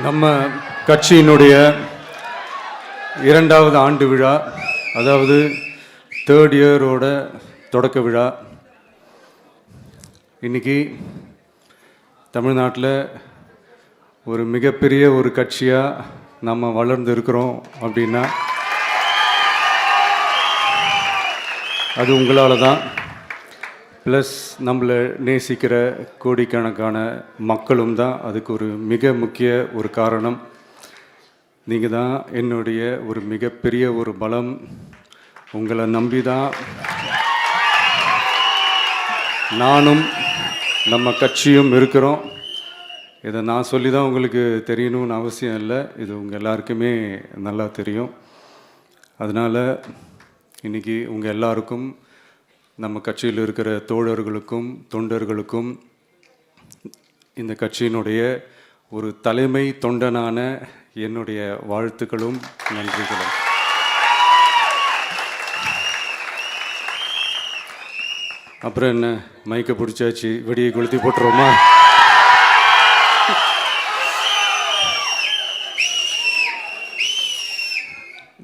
நம்ம கட்சியினுடைய 2வது ஆண்டு விழா, அதாவது 3rd இயரோட தொடக்க விழா இன்னைக்கு தமிழ்நாட்டில் ஒரு மிகப்பெரிய ஒரு கட்சியாக நம்ம வளர்ந்து இருக்கிறோம் அப்படின்னா அது உங்களால் தான். ப்ளஸ் நம்மளை நேசிக்கிற கோடிக்கணக்கான மக்களும் தான் அதுக்கு ஒரு மிக முக்கிய ஒரு காரணம். நீங்கள் தான் என்னுடைய ஒரு மிகப்பெரிய ஒரு பலம். உங்களை நம்பி தான் நானும் நம்ம கட்சியும் இருக்கிறோம். இதை நான் சொல்லி தான் உங்களுக்கு தெரியணும்னு அவசியம் இல்லை, இது உங்கள் எல்லாருக்குமே நல்லா தெரியும். அதனால் இன்றைக்கி உங்கள் எல்லாருக்கும், நம்ம கட்சியில் இருக்கிற தோழர்களுக்கும் தொண்டர்களுக்கும், இந்த கட்சியினுடைய ஒரு தலைமை தொண்டனான என்னுடைய வாழ்த்துக்களும் நன்றிகளும். அப்புறம் என்ன, மைக்கை பிடிச்சாச்சு, வெடியை கொளுத்தி போட்டுருவோமா?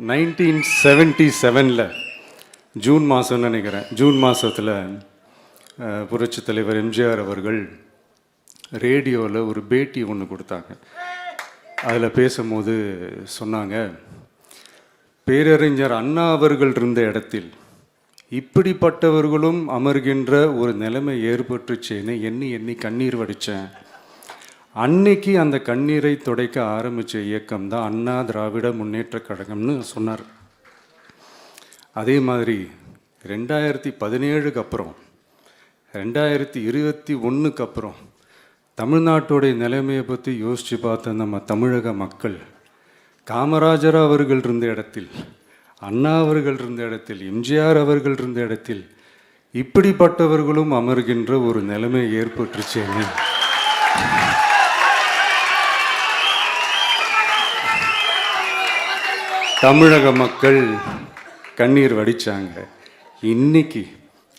(1977) ஜூன் மாதம்னு நினைக்கிறேன், ஜூன் மாதத்தில் புரட்சி தலைவர் எம்ஜிஆர் அவர்கள் ரேடியோவில் ஒரு பேட்டி ஒன்று கொடுத்தாங்க. அதில் பேசும்போது சொன்னாங்க, பேரறிஞர் அண்ணா அவர்கள் இருந்த இடத்தில் இப்படிப்பட்டவர்களும் அமர்கின்ற ஒரு நிலைமை ஏற்பட்டுச்சேன்னு எண்ணி எண்ணி கண்ணீர் வடித்தேன். அன்னைக்கு அந்த கண்ணீரை துடைக்க ஆரம்பித்த இயக்கம் தான் அண்ணா திராவிட முன்னேற்ற கழகம்னு சொன்னார். அதே மாதிரி 2017க்கு அப்புறம் 2021க்கு அப்புறம் தமிழ்நாட்டுடைய நிலைமையை பற்றி யோசித்து பார்த்த நம்ம தமிழக மக்கள், காமராஜர் அவர்கள் இருந்த இடத்தில், அண்ணா அவர்கள் இருந்த இடத்தில், எம்ஜிஆர் அவர்கள் இருந்த இடத்தில் இப்படிப்பட்டவர்களும் அமர்கின்ற ஒரு நிலைமை ஏற்பட்டுருச்சேன்னு தமிழக மக்கள் கண்ணீர் வடித்தாங்க. இன்னைக்கு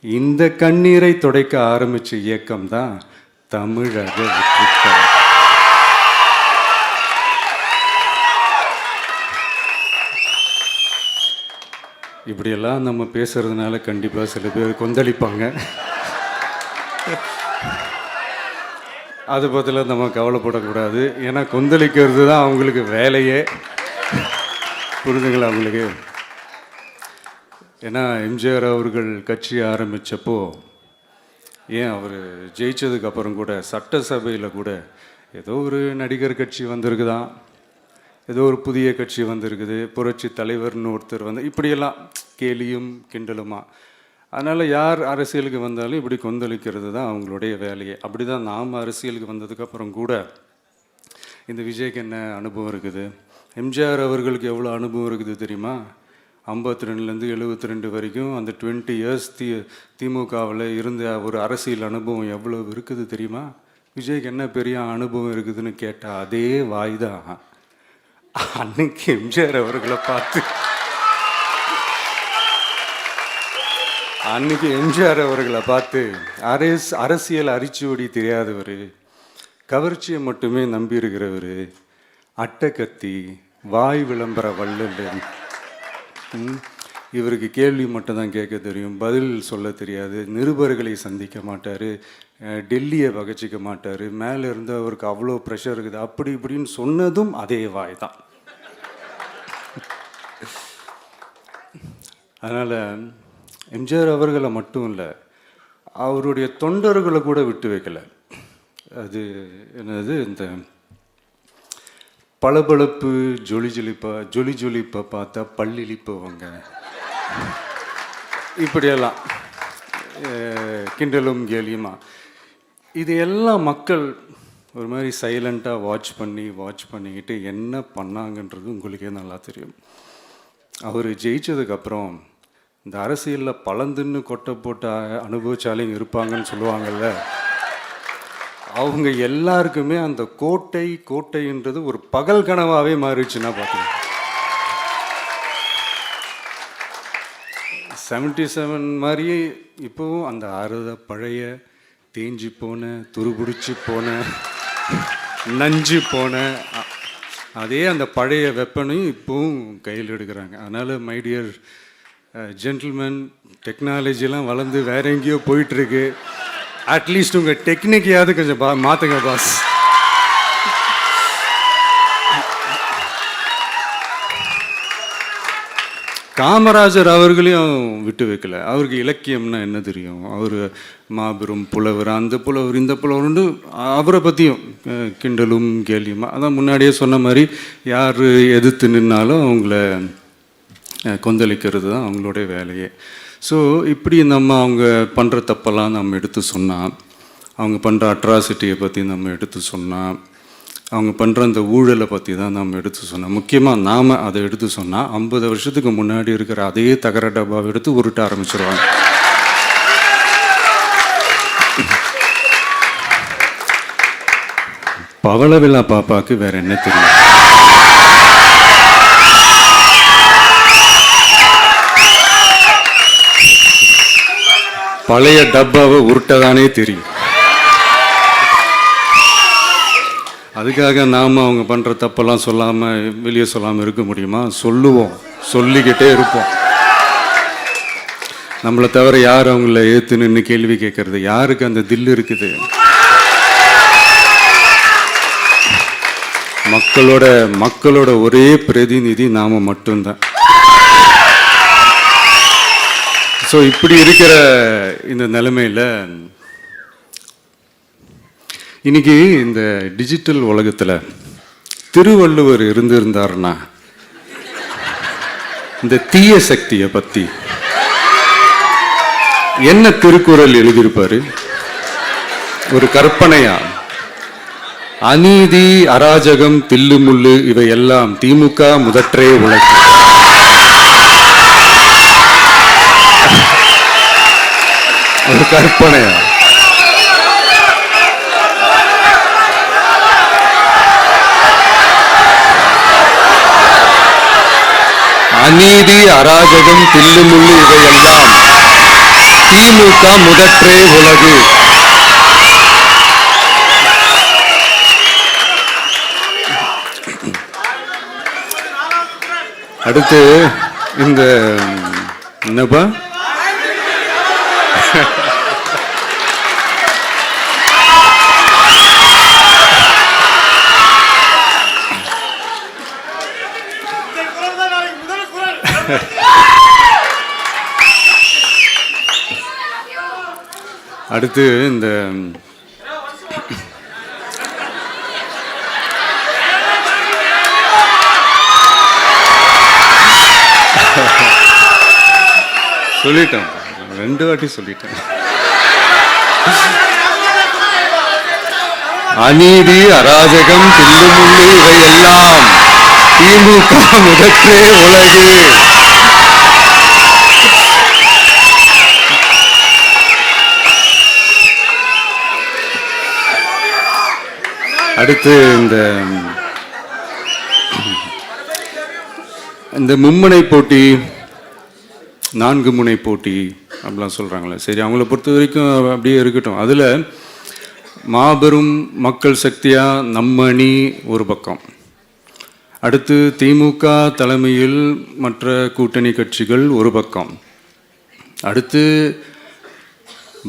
இந்த கண்ணீரை துடைக்க ஆரம்பித்த இயக்கம் தான் தமிழக வெற்றிக்கழகம். இப்படியெல்லாம் நம்ம பேசுறதுனால கண்டிப்பாக சில பேர் கொந்தளிப்பாங்க. அது பற்றிலாம் நம்ம கவலைப்படக்கூடாது, ஏன்னா கொந்தளிக்கிறது தான் அவங்களுக்கு வேலையே. புரிஞ்சுங்களா அவங்களுக்கு? ஏன்னா எம்ஜிஆர் அவர்கள் கட்சி ஆரம்பித்தப்போ, ஏன் அவர் ஜெயிச்சதுக்கப்புறம் கூட சட்டசபையில் கூட ஏதோ ஒரு நடிகர் கட்சி வந்திருக்குதான், ஏதோ ஒரு புதிய கட்சி வந்திருக்குது, புரட்சி தலைவர்னு ஒருத்தர் வந்து, இப்படியெல்லாம் கேலியும் கிண்டலுமா. அதனால் யார் அரசியலுக்கு வந்தாலும் இப்படி கொந்தளிக்கிறது தான் அவங்களுடைய வேலையே. அப்படி தான் நாம் அரசியலுக்கு வந்ததுக்கப்புறம் கூட இந்த விஜய்க்கு என்ன அனுபவம் இருக்குது, எம்ஜிஆர் அவர்களுக்கு எவ்வளோ அனுபவம் இருக்குது தெரியுமா? 52லேருந்து 72 வரைக்கும் அந்த 20 இயர்ஸ் திமுகவில் இருந்த ஒரு அரசியல் அனுபவம் எவ்வளோ இருக்குது தெரியுமா? விஜய்க்கு என்ன பெரிய அனுபவம் இருக்குதுன்னு கேட்டால் அதே வாய் தான். அன்னைக்கு எம்ஜிஆர் அவர்களை பார்த்து, அன்னைக்கு எம்ஜிஆர் அவர்களை பார்த்து அரசியல் அரிச்சுவடி தெரியாதவர், கவர்ச்சியை மட்டுமே நம்பி இருக்கிறவர், அட்டைக்கத்தி, வாய் விளம்பர வள்ளல், இவருக்கு கேள்வி மட்டும்தான் கேட்க தெரியும், பதில் சொல்ல தெரியாது, நிருபர்களை சந்திக்க மாட்டார், டெல்லியை வகச்சிக்க மாட்டார், மேலே இருந்து அவருக்கு அவ்வளோ ப்ரெஷர் இருக்குது, அப்படி இப்படின்னு சொன்னதும் அதே வாய் தான். அதனால் எம்ஜிஆர் அவர்களை மட்டும் இல்லை, அவருடைய தொண்டர்களை கூட விட்டு வைக்கலை. அது என்னது, இந்த பளபளப்பு ஜொலி ஜொலிப்பை பார்த்தா பல்லிழிப்பவங்க, இப்படியெல்லாம் கிண்டலும் கேலியுமா, இதையெல்லாம் மக்கள் ஒரு மாதிரி சைலண்ட்டாக வாட்ச் பண்ணிக்கிட்டு என்ன பண்ணாங்கன்றது உங்களுக்கே நல்லா தெரியும். அவர் ஜெயிச்சதுக்கப்புறம் இந்த அரசியலில் பழந்துன்னு கொட்டை போட்ட அனுபவிச்சாலையும் இருப்பாங்கன்னு சொல்லுவாங்கள்ல, அவங்க எல்லாருக்குமே அந்த கோட்டைன்றது ஒரு பகல் கனவாகவே மாறிடுச்சுன்னா பார்த்தீங்க. 77 மாதிரியே இப்போவும் அந்த பழைய தேஞ்சி போன துருபிடிச்சி போன நஞ்சு போன அதே அந்த பழைய வெப்பனையும் இப்போவும் கையில் எடுக்கிறாங்க. அதனால் மை டியர் ஜென்டில்மேன், டெக்னாலஜிலாம் வளர்ந்து வேற எங்கேயோ போயிட்டுருக்கு. அட்லீஸ்ட் உங்கள் டெக்னிக்கையாவது கொஞ்சம் மாற்றுங்க பாஸ். காமராஜர் அவர்களையும் விட்டு வைக்கல. அவருக்கு இலக்கியம்னா என்ன தெரியும், அவர் மாபெரும் புலவர், அந்த புலவர் இந்த புலவர்னு அவரை பற்றியும் கிண்டலும் கேலியுமா. அதான் முன்னாடியே சொன்ன மாதிரி யார் எதிர்த்து நின்னாலும் அவங்கள கொந்தளிக்கிறது தான் அவங்களுடைய வேலையே. ஸோ இப்படி அவங்க பண்ணுற தப்பெல்லாம் நம்ம எடுத்து சொன்னால், அவங்க பண்ணுற அட்ராசிட்டியை பற்றி நம்ம எடுத்து சொன்னால், அவங்க பண்ணுற அந்த ஊழலை பற்றி தான் நம்ம எடுத்து சொன்னோம். முக்கியமாக நாம் அதை எடுத்து சொன்னால் 50 வருஷத்துக்கு முன்னாடி இருக்கிற அதே தகர டப்பாவை எடுத்து உருட்ட ஆரம்பிச்சிருவாங்க. பவளவிழா பாப்பாவுக்கு வேற என்ன தெரியும்? பழைய டப்பாவை உருட்டதானே தெரியும். அதுக்காக நாம் அவங்க பண்ணுற தப்பெல்லாம் சொல்லாமல் வெளியே சொல்லாமல் இருக்க முடியுமா? சொல்லுவோம், சொல்லிக்கிட்டே இருப்போம். நம்மளை தவிர யார் அவங்கள ஏற்று நின்று கேள்வி கேட்கறது? யாருக்கு அந்த தில் இருக்குது? மக்களோட ஒரே பிரதிநிதி நாம மட்டும்தான். ஸோ இப்படி இருக்கிற இந்த நிலைமையில் இன்னைக்கு இந்த டிஜிட்டல் உலகத்தில் திருவள்ளுவர் இருந்திருந்தாருன்னா இந்த தீய சக்தியை பற்றி என்ன திருக்குறள் எழுதியிருப்பாரு? ஒரு கற்பனையா, அநீதி, அராஜகம், தில்லுமுள்ளு இவையெல்லாம் திமுக முதற்றே உழைக்கும். ஒரு கற்பனையா? அநீதி, அராஜகம், தில்லுமுள்ளு இவையெல்லாம் திமுக முதற்றே உலகு. அடுத்து இந்த என்னப்பா அடுத்து இந்த சொல்லிட்டேன், 2 வாட்டி சொல்லிட்டேன். அநீதி, அராஜகம், தில்லுமுள்ளு இவையெல்லாம் திமுக முதற்றே உலகு. அடுத்து இந்த மும்முனை போட்டி, 4 முனை போட்டி அப்படிலாம் சொல்கிறாங்களே, சரி அவங்கள பொறுத்த வரைக்கும் அப்படியே இருக்கட்டும். அதில் மாபெரும் மக்கள் சக்தியாக நம்ம அணி ஒரு பக்கம், அடுத்து திமுக தலைமையில் மற்ற கூட்டணி கட்சிகள் ஒரு பக்கம், அடுத்து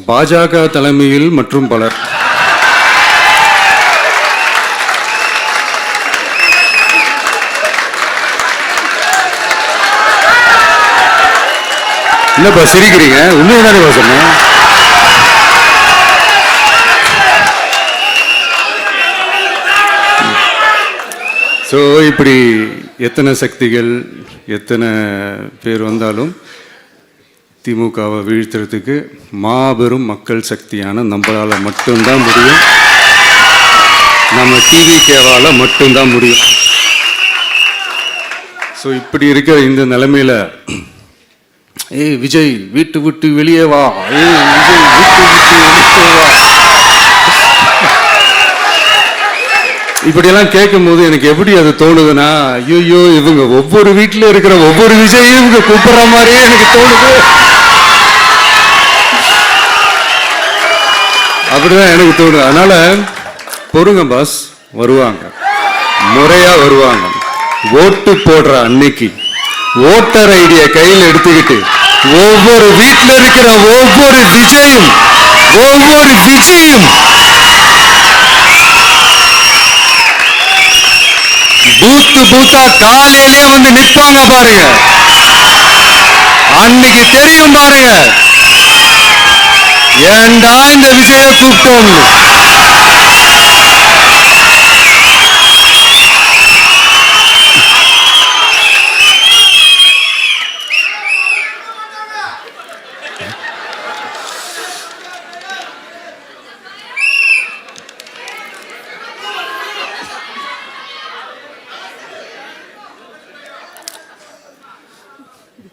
பாஜக தலைமையில் மற்றும் பலர். என்னப்பா சிரிக்கிறீங்க? உண்மையை தானே சொன்னேன். ஸோ இப்படி எத்தனை சக்திகள் எத்தனை பேர் வந்தாலும் திமுகவை வீழ்த்துறதுக்கு மாபெரும் மக்கள் சக்தியான நம்மளால் மட்டும்தான் முடியும். நம்ம டிவிகேவால் மட்டும்தான் முடியும். ஸோ இப்படி இருக்கிற இந்த நிலைமையில் ஏய் விஜய் வீட்டு விட்டு வெளியே வா, ஏய் விஜய் வீட்டு விட்டு வெளியே வா, இப்படியெல்லாம் கேட்கும் போது எனக்கு எப்படி அது தோணுதுன்னா, ஐயோ இவங்க ஒவ்வொரு வீட்டில் இருக்கிற ஒவ்வொரு விஜயும் இவங்க கூப்பிடுற மாதிரியே எனக்கு தோணுது. அப்படிதான் எனக்கு தோணும். அதனால பொறுங்க பாஸ், வருவாங்க, முறையா வருவாங்க. ஓட்டு போடுற அன்னைக்கு ஓட்டர் ஐடிய கையில் எடுத்துக்கிட்டு ஒவ்வொரு வீட்டில் இருக்கிற ஒவ்வொரு விஜயும் பூத்தா காலையிலே வந்து நிற்பாங்க பாருங்க. அன்னைக்கு தெரியும் பாருங்க, ஏண்டா இந்த விஜய கூப்பிட்டோம்.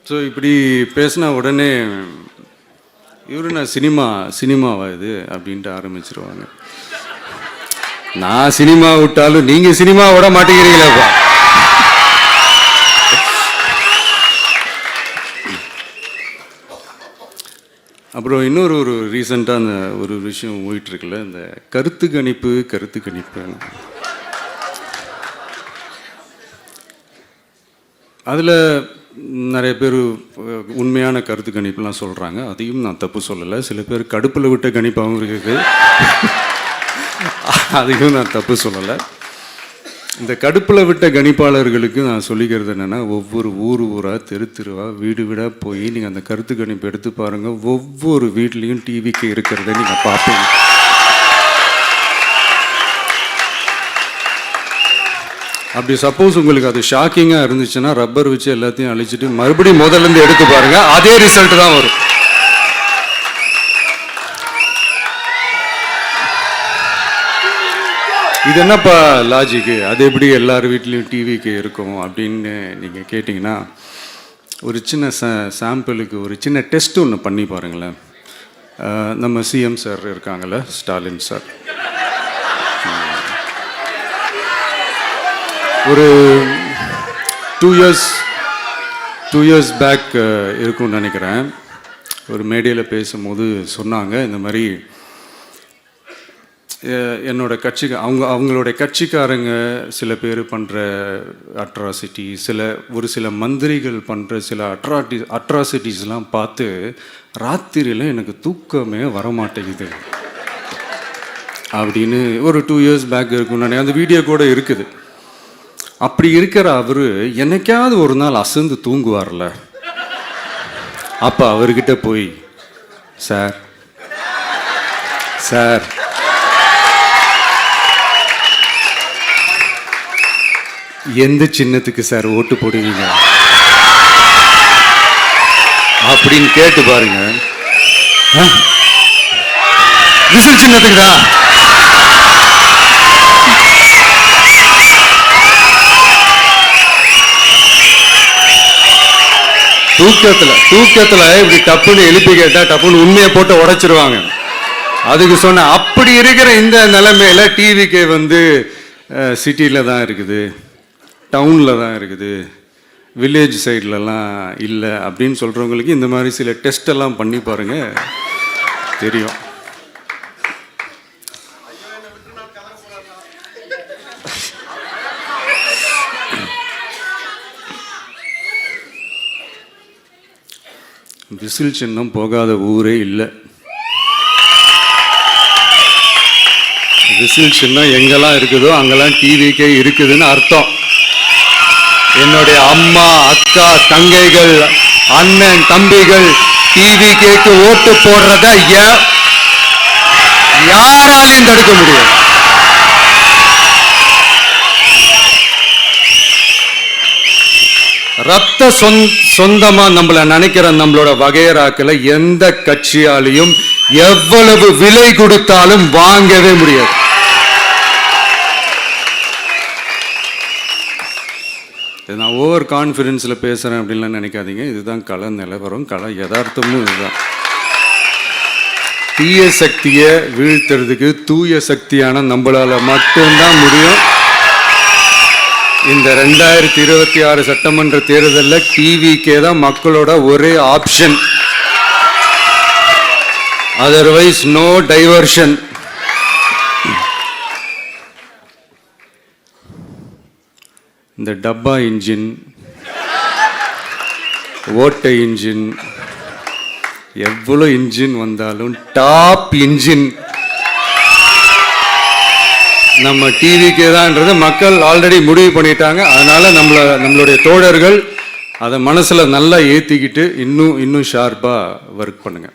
ஸோ இப்படி பேசினா உடனே இவரு நான் சினிமாவா இது அப்படின்ட்டு ஆரம்பிச்சிருவாங்க. நான் சினிமா விட்டாலும் நீங்க சினிமா விட மாட்டேங்கிறீங்களேப்பா. அப்புறம் இன்னொரு ரீசெண்டாக அந்த ஒரு விஷயம் போயிட்டு இருக்குல்ல, இந்த கருத்து கணிப்பு அதில் நிறைய பேர் உண்மையான கருத்து கணிப்புலாம் சொல்கிறாங்க. அதையும் நான் தப்பு சொல்லலை. சில பேர் கடுப்பில் விட்ட கணிப்பாகவும் இருக்குது, அதையும் நான் தப்பு சொல்லலை. இந்த கடுப்பில் விட்ட கணிப்பாளர்களுக்கு நான் சொல்லிக்கிறது என்னென்னா, ஒவ்வொரு ஊராக தெருவா வீடு வீடாக போய் நீங்கள் அந்த கருத்து கணிப்பு எடுத்து பாருங்கள். ஒவ்வொரு வீட்லேயும் டிவிக்கு இருக்கிறத நீங்கள் பார்ப்பீங்க. அப்படி சப்போஸ் உங்களுக்கு அது ஷாக்கிங்காக இருந்துச்சுன்னா ரப்பர் வச்சு எல்லாத்தையும் அழிச்சிட்டு மறுபடியும் முதல்லேருந்து எடுத்து பாருங்க, அதே ரிசல்ட் தான் வரும். இது என்னப்பா லாஜிக்கு, அது எப்படி எல்லார் வீட்லேயும் டிவிக்கு இருக்கும் அப்படின்னு நீங்கள் கேட்டிங்கன்னா, ஒரு சின்ன சாம்பிளுக்கு ஒரு சின்ன டெஸ்ட் ஒன்று பண்ணி பாருங்களேன். நம்ம சிஎம் சார் இருக்காங்கள்ல, ஸ்டாலின் சார், ஒரு 2 இயர்ஸ் பேக் இருக்கும்னு நினைக்கிறேன். ஒரு மேடையில் பேசும்போது சொன்னாங்க, இந்த மாதிரி என்னோட கட்சிக்கு அவங்களுடைய கட்சிக்காரங்க சில பேர் பண்ணுற அட்ராசிட்டி, ஒரு சில மந்திரிகள் பண்ணுற சில அட்ராசிட்டிஸ்லாம் பார்த்து ராத்திரியில் எனக்கு தூக்கமே வரமாட்டேங்குது அப்படின்னு ஒரு 2 இயர்ஸ் பேக் இருக்கும்னு நினைக்கிறேன். அந்த வீடியோ கூட இருக்குது. அப்படி இருக்கிற அவரு என்னைக்காவது ஒரு நாள் அசந்து தூங்குவார்ல, அப்ப அவர்கிட்ட போய், சார் எந்த சின்னத்துக்கு சார் ஓட்டு போடுவீங்க அப்படின்னு கேட்டு பாருங்க. விசில் சின்னத்துக்கு தான். தூக்கத்துல இப்படி டப்புன்னு எழுப்பி கேட்டா டப்புன்னு உண்மையை போட்டு உடைச்சிருவாங்க. அதுக்கு சொன்ன அப்படி இருக்கிற இந்த நிலைமையில டிவிக்கு வந்து சிட்டியில தான் இருக்குது, டவுன்ல தான் இருக்குது, வில்லேஜ் சைட்லலாம் இல்லை அப்படின்னு சொல்றவங்களுக்கு இந்த மாதிரி சில டெஸ்ட் எல்லாம் பண்ணி பாருங்க, தெரியும். விசில் சின்னம் போகாத ஊரே இல்லை. விசில் சின்னம் எங்கெல்லாம் இருக்குதோ அங்கெல்லாம் டிவிக்கே இருக்குதுன்னு அர்த்தம். என்னுடைய அம்மா, அக்கா, தங்கைகள், அண்ணன், தம்பிகள் டிவிக்கேக்கு ஓட்டு போடுறத யாராலையும் தடுக்க முடியும். ரத்த சொந்தமா நம்மள நினைக்கிற நம்மளோட வகையராக்களை எந்த கட்சியாலையும் எவ்வளவு விலை கொடுத்தாலும் வாங்கவே முடியாது. நான் ஓவர் கான்ஃபிடென்ஸ்ல பேசுறேன் அப்படின்லாம் நினைக்காதீங்க. இதுதான் கள நிலவரம், கள யதார்த்தமும் இதுதான். தீய சக்தியை வீழ்த்துறதுக்கு தூய சக்தியான நம்மளால மட்டும்தான் முடியும். இந்த 2026 சட்டமன்ற தேர்தலில் டிவிக்கே தான் மக்களோட ஒரே ஆப்ஷன். otherwise no diversion. இந்த டப்பா இன்ஜின், ஓட்டை இன்ஜின், எவ்வளோ இன்ஜின் வந்தாலும் டாப் இன்ஜின் நம்ம டிவிக்கே தான்ன்றது மக்கள் ஆல்ரெடி முடிவு பண்ணிட்டாங்க. அதனால நம்மளுடைய தோழர்கள் அதை மனசில் நல்லா ஏற்றிக்கிட்டு இன்னும் ஷார்ப்பாக ஒர்க் பண்ணுங்க.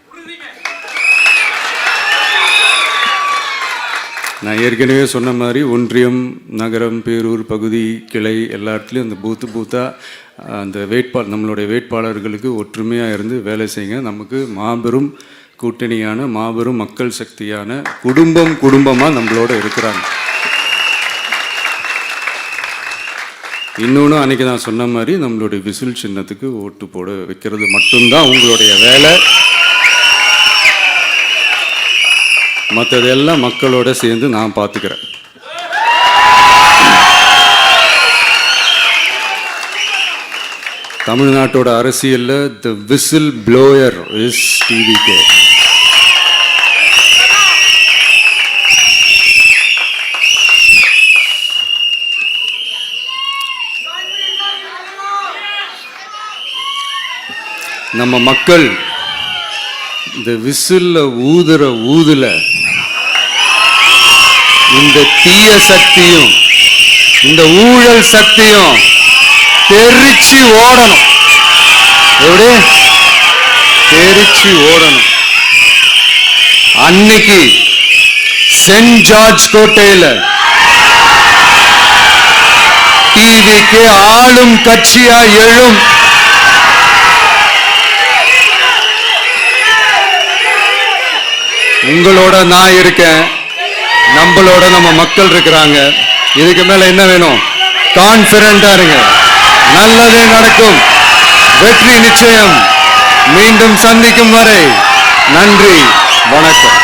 நான் ஏற்கனவே சொன்ன மாதிரி ஒன்றியம், நகரம், பேரூர், பகுதி, கிளை எல்லா இடத்துலையும் அந்த பூத்தாக அந்த நம்மளுடைய வேட்பாளர்களுக்கு ஒற்றுமையாக இருந்து வேலை செய்யுங்க. நமக்கு மாபெரும் கூட்டணியான, மாபெரும் மக்கள் சக்தியான குடும்பமாக நம்மளோட இருக்கிறாங்க. இன்னொன்று அன்றைக்கி நான் சொன்ன மாதிரி நம்மளுடைய விசில் சின்னத்துக்கு ஓட்டு போட வைக்கிறது மட்டும்தான் உங்களுடைய வேலை. மற்றதெல்லாம் மக்களோட சேர்ந்து நான் பார்த்துக்கிறேன். தமிழ்நாட்டோட அரசியலில் தி விசில் ப்ளோயர் இஸ் டிவிகே. நம்ம மக்கள் இந்த விசில்ல ஊதுல இந்த தீய சக்தியும் இந்த ஊழல் சக்தியும் தெரிச்சு ஓடணும். எப்படி தெரிச்சு ஓடணும்? அன்னைக்கு சென்ட் ஜார்ஜ் கோட்டையில டிவிக்கு ஆளும் கட்சியா எழும். உங்களோட நான் இருக்கேன், நம்மளோட நம்ம மக்கள் இருக்கிறாங்க. இதுக்கு மேல என்ன வேணும்? கான்பிடண்டா இருங்க, நல்லதே நடக்கும், வெற்றி நிச்சயம். மீண்டும் சந்திக்கும் வரை நன்றி, வணக்கம்.